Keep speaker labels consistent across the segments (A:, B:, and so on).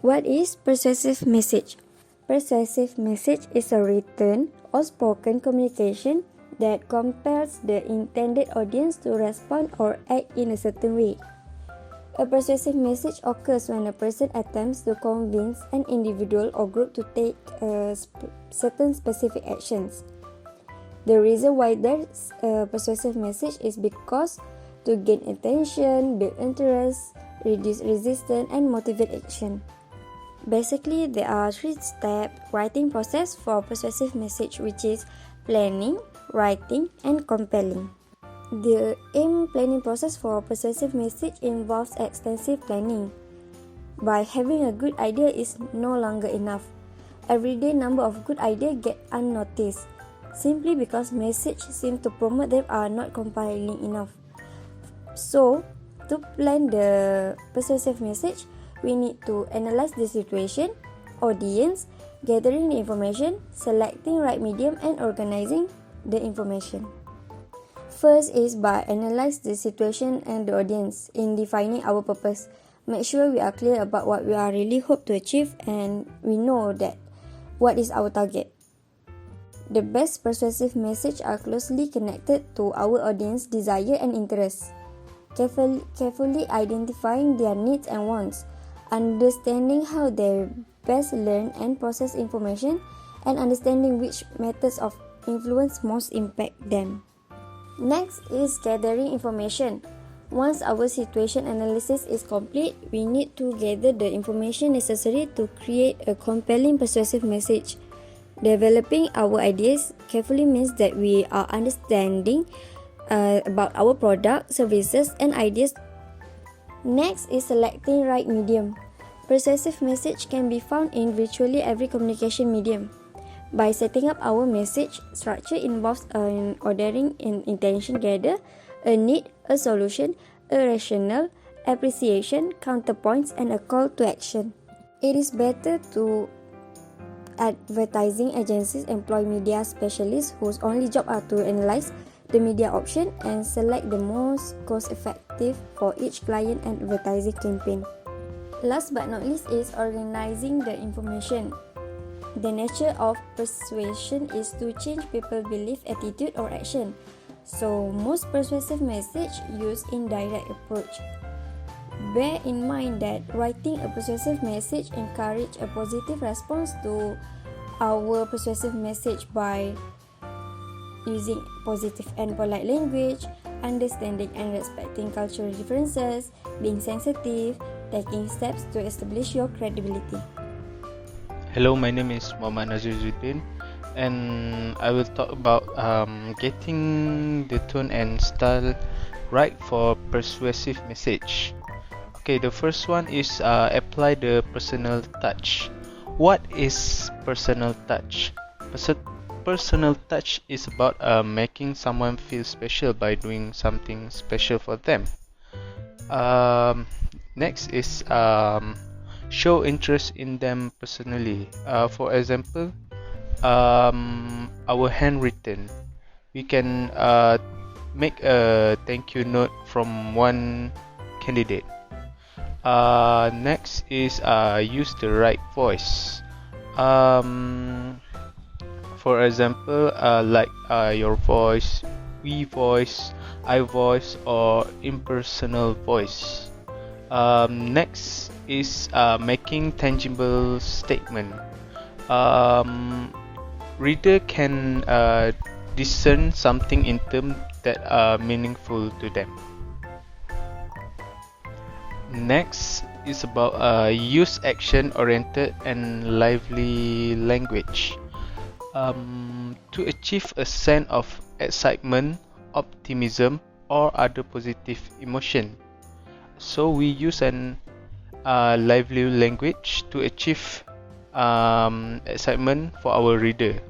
A: What is persuasive message? Persuasive message is a written or spoken communication that compels the intended audience to respond or act in a certain way. A persuasive message occurs when a person attempts to convince an individual or group to take certain specific actions. The reason why there's a persuasive message is because to gain attention, build interest, reduce resistance, and motivate action. Basically, there are 3-step writing process for persuasive message, which is planning, writing, and compelling. The aim planning process for persuasive message involves extensive planning. By having a good idea is no longer enough. Everyday number of good ideas get unnoticed, simply because message seem to promote them are not compelling enough. So, to plan the persuasive message, we need to analyze the situation, audience, gathering the information, selecting right medium, and organizing the information. First is by analyze the situation and the audience in defining our purpose. Make sure we are clear about what we are really hope to achieve and we know that what is our target. The best persuasive message are closely connected to our audience desire and interests. Carefully identifying their needs and wants, understanding how they best learn and process information, and understanding which methods of influence most impact them. Next is gathering information. Once our situation analysis is complete, we need to gather the information necessary to create a compelling persuasive message. Developing our ideas carefully means that we are understanding about our product, services, and ideas. Next is selecting right medium. Persuasive message can be found in virtually every communication medium. By setting up our message, structure involves an ordering and intention gather, a need, a solution, a rationale, appreciation, counterpoints, and a call to action. It is better to advertising agencies employ media specialists whose only job are to analyze the media option and select the most cost-effective for each client and advertising campaign. Last but not least is organizing the information. The nature of persuasion is to change people's belief, attitude, or action. So most persuasive message use indirect approach. Bear in mind that writing a persuasive message encourage a positive response to our persuasive message by using positive and polite language, understanding and respecting cultural differences, being sensitive, taking steps to establish your credibility.
B: Hello, my name is Muhammad Naziruddin and I will talk about getting the tone and style right for persuasive message. Okay, the first one is apply the personal touch. What is personal touch? Personal touch is about making someone feel special by doing something special for them. Next is show interest in them personally. For example, our handwritten. We can make a thank you note from one candidate. Next is use the right voice. For example, like your voice, we voice, I voice, or impersonal voice. Next is making tangible statement. Reader can discern something in terms that are meaningful to them. Next is about use action-oriented and lively language. To achieve a sense of excitement, optimism, or other positive emotion. So we use an lively language to achieve excitement for our reader.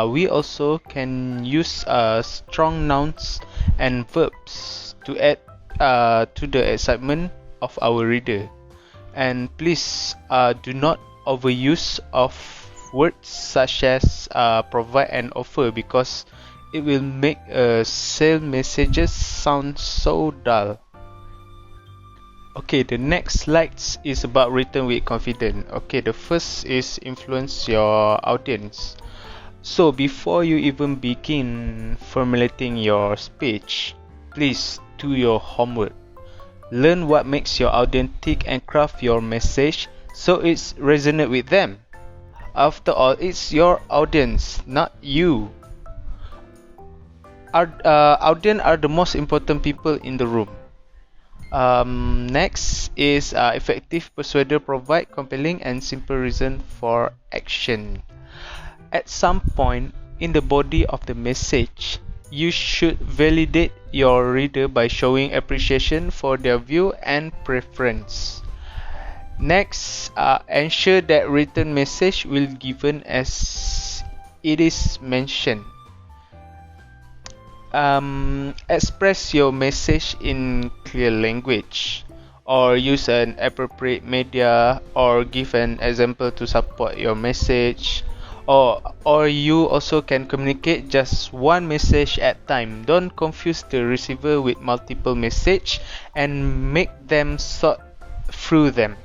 B: We also can use strong nouns and verbs to add to the excitement of our reader. And please do not overuse of words such as provide and offer, because it will make sales messages sound so dull. Okay, the next slides is about written with confidence. Okay, the first is influence your audience. So before you even begin formulating your speech, please do your homework. Learn what makes your audience tick and craft your message so it's resonate with them. After all, it's your audience, not you. Our audience are the most important people in the room. Next is effective persuader provide compelling and simple reason for action. At some point in the body of the message, you should validate your reader by showing appreciation for their view and preference. Next, ensure that written message will given as it is mentioned. Express your message in clear language, or use an appropriate media, or give an example to support your message, or you also can communicate just one message at time. Don't confuse the receiver with multiple message and make them sort through them.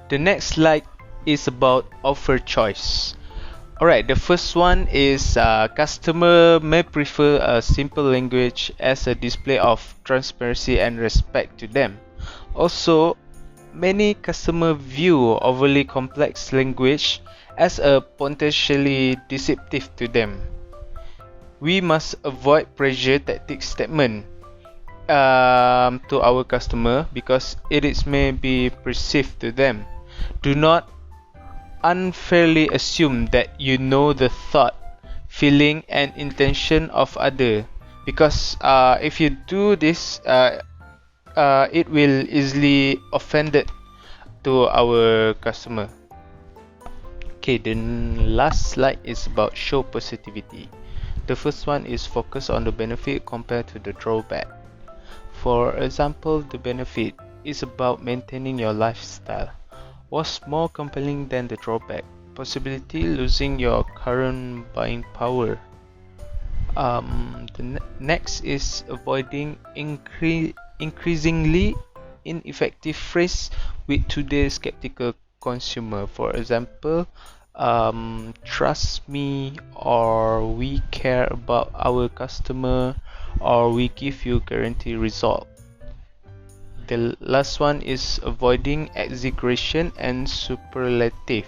B: The next slide is about offer choice. Alright, the first one is customer may prefer a simple language as a display of transparency and respect to them. Also, many customers view overly complex language as a potentially deceptive to them. We must avoid pressure tactic statement to our customer because it is may be perceived to them. Do not unfairly assume that you know the thought, feeling, and intention of other, because if you do this, it will easily offended to our customer. Okay, the last slide is about show positivity. The first one is focus on the benefit compared to the drawback. For example, the benefit is about maintaining your lifestyle. What's more compelling than the drawback? Possibility losing your current buying power. Next is avoiding increasingly ineffective phrase with today's skeptical consumer. For example, trust me, or we care about our customer, or we give you guarantee result. The last one is avoiding exaggeration and superlative.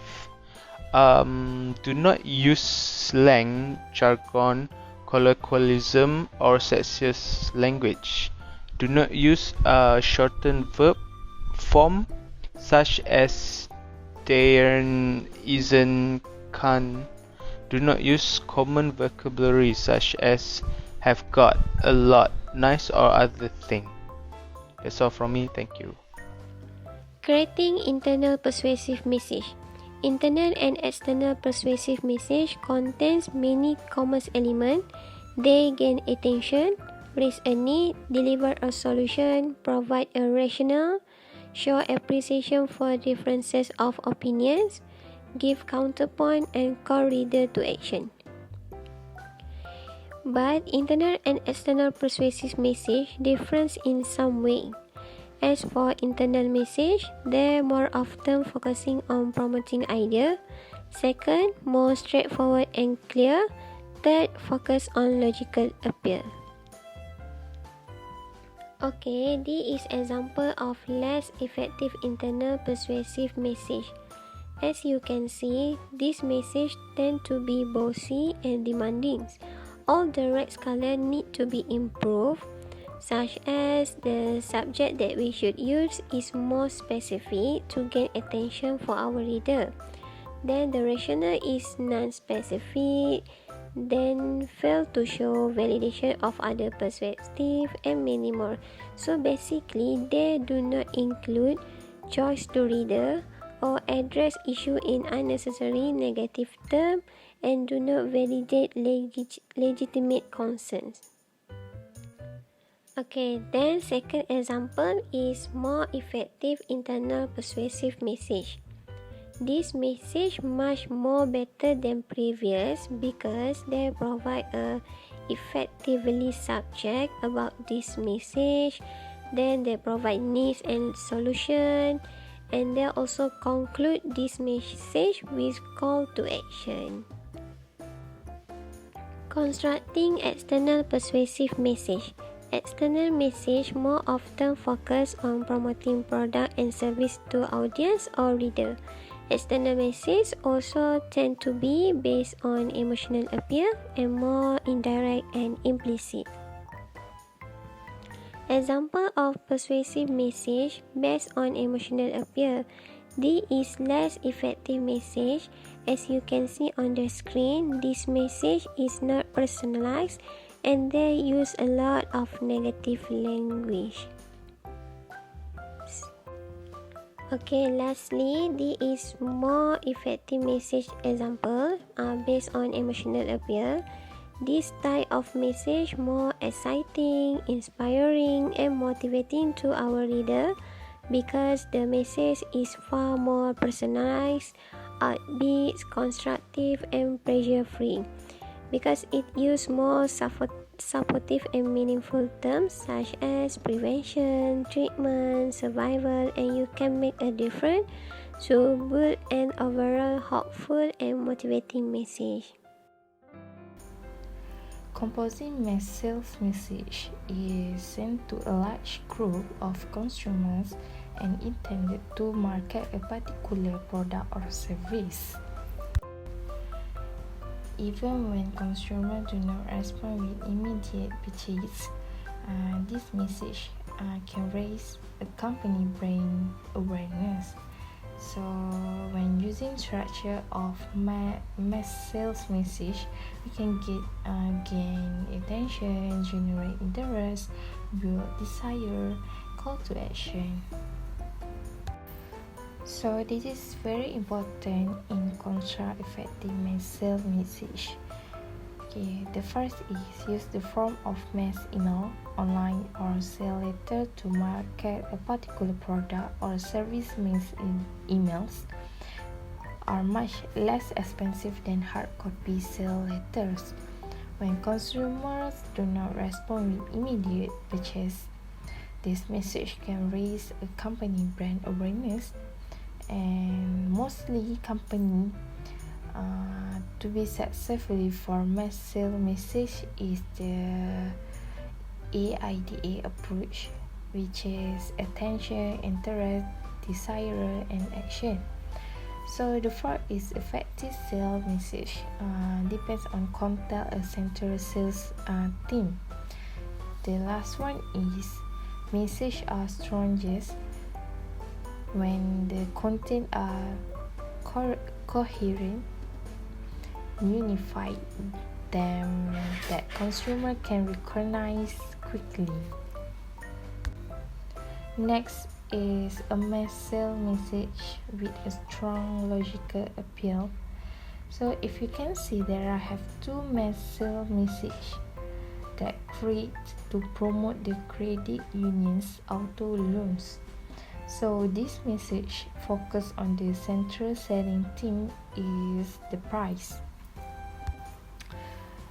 B: Do not use slang, jargon, colloquialism, or sexist language. Do not use shortened verb form such as daren't, isn't, can't. Do not use common vocabulary such as have got, a lot, nice, or other thing. That's all from me. Thank you.
C: Creating internal persuasive message. Internal and external persuasive message contains many common elements. They gain attention, raise a need, deliver a solution, provide a rationale, show appreciation for differences of opinions, give counterpoint, and call reader to action. But internal and external persuasive message differs in some way. As for internal message, they're more often focusing on promoting idea. Second, more straightforward and clear. Third, focus on logical appeal. Okay, this is example of less effective internal persuasive message. As you can see, this message tend to be bossy and demanding. All the right color need to be improved, such as the subject that we should use is more specific to gain attention for our reader. Then the rationale is non-specific, then fail to show validation of other perspective, and many more. So basically, they do not include choice to reader or address issue in unnecessary negative term and do not validate legitimate concerns. Okay, then second example is more effective internal persuasive message. This message much more better than previous because they provide a effectively subject about this message, Then they provide needs and solution, and they also conclude this message with call to action. Constructing external persuasive message. External message more often focus on promoting product and service to audience or reader. External message also tend to be based on emotional appeal and more indirect and implicit. Example of persuasive message based on emotional appeal. This is less effective message. As you can see on the screen, this message is not personalized and they use a lot of negative language. Okay, lastly, this is more effective message example based on emotional appeal. This type of message more exciting, inspiring, and motivating to our reader because the message is far more personalized, upbeat, constructive, and pressure-free. Because it uses more supportive and meaningful terms such as prevention, treatment, survival, and you can make a difference to build an overall hopeful and motivating message.
D: Composing mass sales message is sent to a large group of consumers and intended to market a particular product or service. Even when consumers do not respond with immediate purchase, this message can raise a company brand awareness. So when using structure of mass sales message, we can gain attention, generate interest, build desire, call to action. So this is very important in construct effective mass sales message. Okay, the first is use the form of mass email, online or sell letter to market a particular product or service. Mass emails are much less expensive than hard copy sale letters. When consumers do not respond with immediate purchase, this message can raise a company brand awareness, and mostly company to be successfully for mass sale message is the AIDA approach, which is attention, interest, desire, and action. So the fourth is effective sales message. Depends on contact a central sales team. The last one is message are strongest when the content are coherent, unified, them that consumer can recognize quickly. Next is a mass sale message with a strong logical appeal. So if you can see, there I have two mass sale message that create to promote the credit union's auto loans. So this message focus on the central selling team is the price.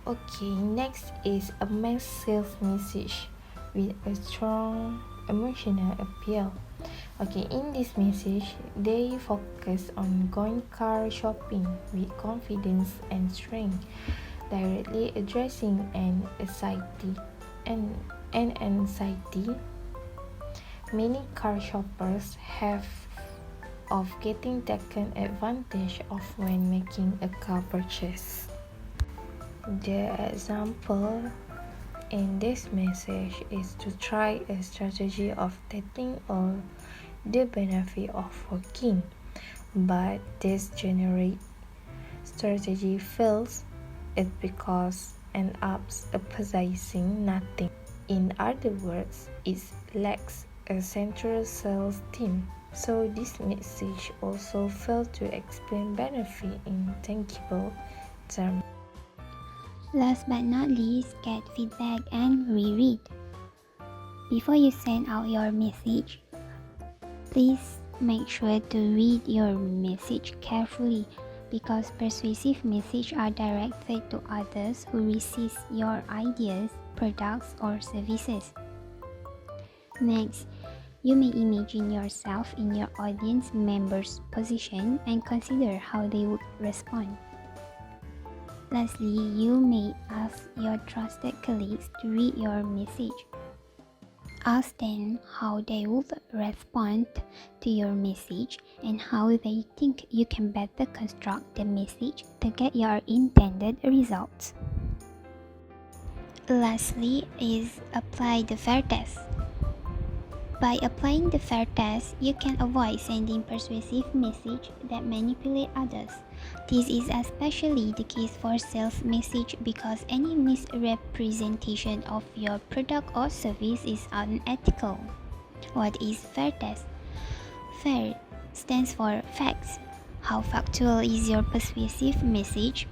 D: Okay, next is a mass sales message with a strong emotional appeal. Okay, in this message, they focus on going car shopping with confidence and strength, directly addressing an anxiety many car shoppers have of getting taken advantage of when making a car purchase. The example in this message is to try a strategy of taking all the benefit of working, but this generate strategy fails. It because end up emphasizing nothing. In other words, it lacks a central sales team. So this message also failed to explain benefit in tangible terms.
E: Last but not least, get feedback and reread. Before you send out your message, please make sure to read your message carefully because persuasive messages are directed to others who receive your ideas, products, or services. Next, you may imagine yourself in your audience member's position and consider how they would respond. Lastly, you may ask your trusted colleagues to read your message. Ask them how they would respond to your message and how they think you can better construct the message to get your intended results. Lastly is apply the FAIR test. By applying the FAIR test, you can avoid sending persuasive messages that manipulate others. This is especially the case for sales message because any misrepresentation of your product or service is unethical. What is FAIR test? FAIR stands for facts. How factual is your persuasive message?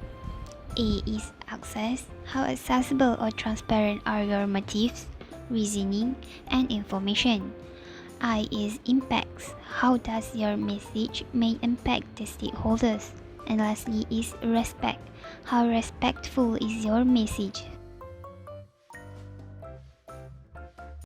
E: A is access. How accessible or transparent are your motives, reasoning, and information? I is impacts. How does your message may impact the stakeholders? And lastly is respect. How respectful is your message